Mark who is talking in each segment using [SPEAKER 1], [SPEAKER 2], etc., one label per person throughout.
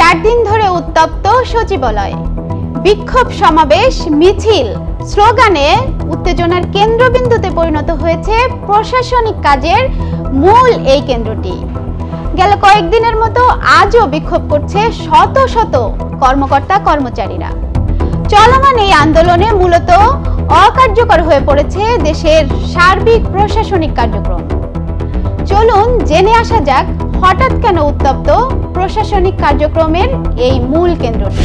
[SPEAKER 1] 4 দিন ধরে উত্তপ্ত সচিবালয়। বিক্ষোভ সমাবেশ মিছিল স্লোগানে উত্তেজনার কেন্দ্রবিন্দুতে পরিণত হয়েছে প্রশাসনিক কাজের মূল এই কেন্দ্রটি। গেল কয়েকদিনের মতো আজও বিক্ষোভ করছে শত শত কর্মকর্তা কর্মচারীরা। চলমান এই আন্দোলনে মূলত অকার্যকর হয়ে পড়েছে দেশের সার্বিক প্রশাসনিক কার্যক্রম। চলুন জেনে আসা যাক হঠাৎ কেন উত্তপ্ত প্রশাসনিক কার্যক্রমের এই মূল কেন্দ্রটি।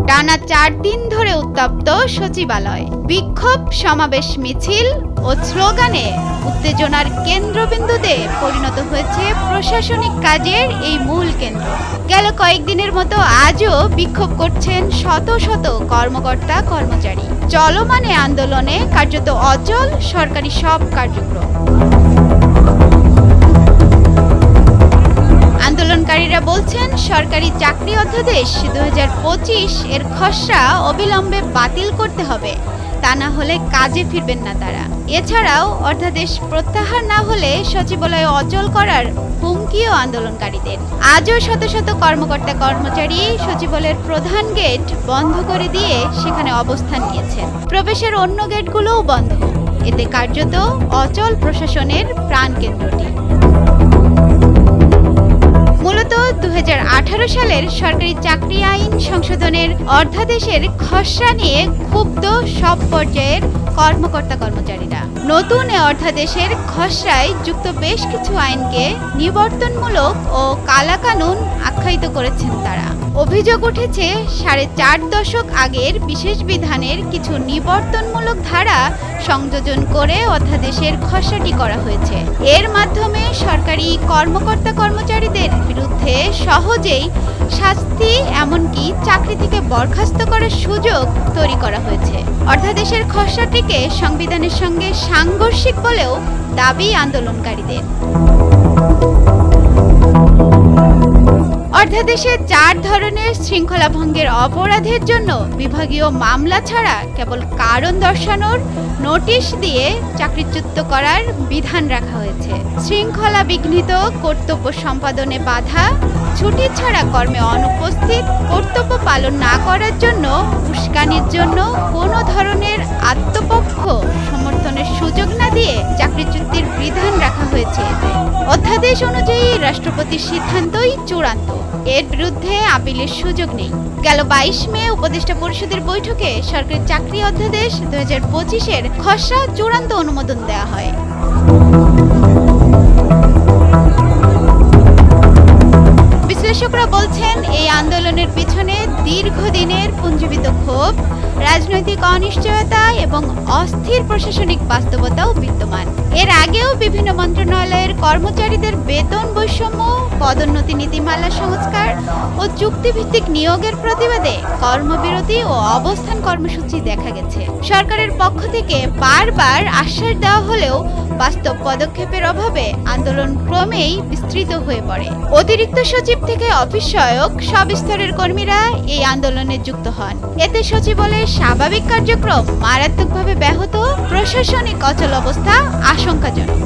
[SPEAKER 1] টানা 4 দিন ধরে উত্তপ্ত সচিবালয়। বিক্ষোভ সমাবেশ মিছিল ও স্লোগানে উত্তেজনার কেন্দ্রবিন্দুতে পরিণত হয়েছে প্রশাসনিক কাজের এই মূল কেন্দ্র। গেল কয়েকদিনের মতো আজও বিক্ষোভ করছেন শত শত কর্মকর্তা কর্মচারী। চলমান আন্দোলনে কার্যত অচল সরকারি সব কার্যক্রম। আন্দোলনকারীরা বলছেন সরকারি চাকরি অধ্যাদেশ 2025 এর খসড়া অবিলম্বে বাতিল করতে হবে, তা না হলে কাজে ফিরবেন না তারা। এছাড়াও অধ্যাদেশ প্রত্যাহার না হলে সচিবালয় অচল করার হুমকিও আন্দোলনকারীদের। আজও শত শত কর্মকর্তা কর্মচারী সচিবালয়ের প্রধান গেট বন্ধ করে দিয়ে সেখানে অবস্থান নিয়েছেন। প্রবেশের অন্য গেটগুলোও বন্ধ। এতে কার্যত অচল প্রশাসনের প্রাণকেন্দ্রটি। মূলত 2018 সালের সরকারি চাকরি আইন সংশোধনের অধ্যাদেশের খসড়া নিয়ে ক্ষুব্ধ সব পর্যায়ের কর্মকর্তা কর্মচারীরা। নতুন এ অধ্যাদেশের খসড়ায় যুক্ত বেশ কিছু আইনকে নিবর্তনমূলক ও কালাকানুন আখ্যায়িত করেছেন তারা। অভিযোগ উঠেছে 4.5 দশক আগের বিশেষ বিধানের কিছু নিবর্তনমূলক ধারা সংযোজন করে অধ্যাদেশের খসড়াটি করা হয়েছে। এর মাধ্যমে সরকারি কর্মকর্তা কর্মচারীদের বিরুদ্ধে সহজেই শাস্তি এমনকি চাকরি থেকে বরখাস্ত করার সুযোগ তৈরি করা হয়েছে। অধ্যাদেশের খসড়াটিকে সংবিধানের সঙ্গে সাংঘর্ষিক বলেও দাবি আন্দোলনকারীদের। অধ্যাদেশে 4 ধরনের শৃঙ্খলা ভঙ্গের অপরাধের জন্য বিভাগীয় মামলা ছাড়া কেবল কারণ দর্শানোর নোটিশ দিয়ে চাকরিচ্যুত করার বিধান রাখা হয়েছে। শৃঙ্খলা বিঘ্নিত, কর্তব্য সম্পাদনে বাধা, ছুটি ছাড়া কর্মে অনুপস্থিত, কর্তব্য পালন না করার জন্য উস্কানির জন্য কোনো ধরনের আত্মপক্ষ সমর্থনের সুযোগ না দিয়ে চাকরিচ্যুতির বিধান রাখা হয়েছে। এতে অধ্যাদেশ অনুযায়ী রাষ্ট্রপতির সিদ্ধান্তই চূড়ান্ত, এর বিরুদ্ধে আপিলের সুযোগ নেই। গেল 22 মে উপদেষ্টা পরিষদের বৈঠকে সরকারি চাকরি অধ্যাদেশ 2025 এর খসড়া চূড়ান্ত অনুমোদন দেওয়া হয়। বিশ্লেষকরা বলছেন এই আন্দোলনের পিছনে দীর্ঘদিনের পুঞ্জীবিত ক্ষোভ, রাজনৈতিক অনিশ্চয়তা এবং অস্থির প্রশাসনিক বাস্তবতাও বিদ্যমান। এর আগেও বিভিন্ন মন্ত্রণালয়ের কর্মচারীদের বেতন বৈষম্য, পদোন্নতি নীতিমালা সংস্কার ও চুক্তিভিত্তিক নিয়োগের প্রতিবাদে কর্মবিরতি ও অবস্থান কর্মসূচি দেখা গেছে। সরকারের পক্ষ থেকে বারবার আশ্বাস দেওয়া হলেও বাস্তব পদক্ষেপের অভাবে আন্দোলন ক্রমেই বিস্তৃত হয়ে পড়ে। অতিরিক্ত সচিব থেকে অফিস সহায়ক সব স্তরের কর্মীরা এই আন্দোলনে যুক্ত হন। এতে সচিবালয়ের স্বাভাবিক কার্যক্রম মারাত্মকভাবে ব্যাহত, প্রশাসনিক অচল অবস্থা আশঙ্কাজনক।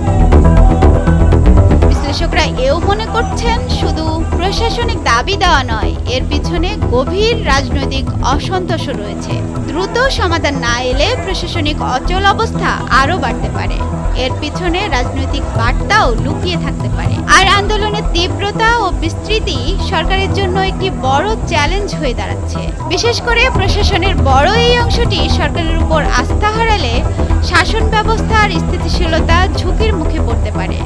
[SPEAKER 1] বিশ্লেষকরা এও মনে করছেন শুধু প্রশাসনিক দাবি দেওয়া নয়, এর পিছনে গভীর রাজনৈতিক অসন্তোষ রয়েছে। দ্রুত সমাধান না এলে প্রশাসনিক অচল অবস্থা আরও বাড়তে পারে। এর পিছনে রাজনৈতিক বার্তাও লুকিয়ে থাকতে পারে। আর আন্দোলনের তীব্রতা ও বিস্তৃতি সরকারের জন্য একটি বড় চ্যালেঞ্জ হয়ে দাঁড়াচ্ছে। বিশেষ করে প্রশাসনের বড় এই অংশটি সরকারের উপর আস্থা হারালে শাসন ব্যবস্থার স্থিতিশীলতা ঝুঁকির মুখে পড়তে পারে।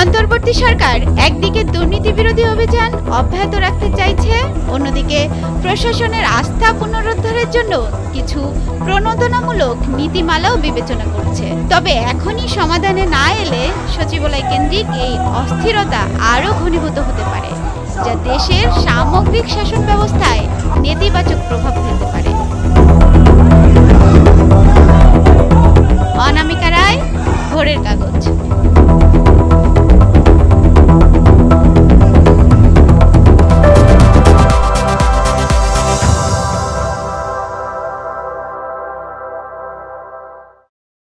[SPEAKER 1] অন্তর্বর্তী সরকার একদিকে দুর্নীতি বিরোধী অভিযান অব্যাহত রাখতে চাইছে, অন্যদিকে প্রশাসনের আস্থা পুনরুদ্ধারের জন্য কিছু প্রণোদনামূলক নীতিমালাও বিবেচনা করছে। তবে এখনই সমাধানে না এলে সচিবালয় কেন্দ্রিক এই অস্থিরতা আরও ঘনীভূত হতে পারে, যা দেশের সামগ্রিক শাসন ব্যবস্থায় নেতিবাচক প্রভাব ফেলতে পারে।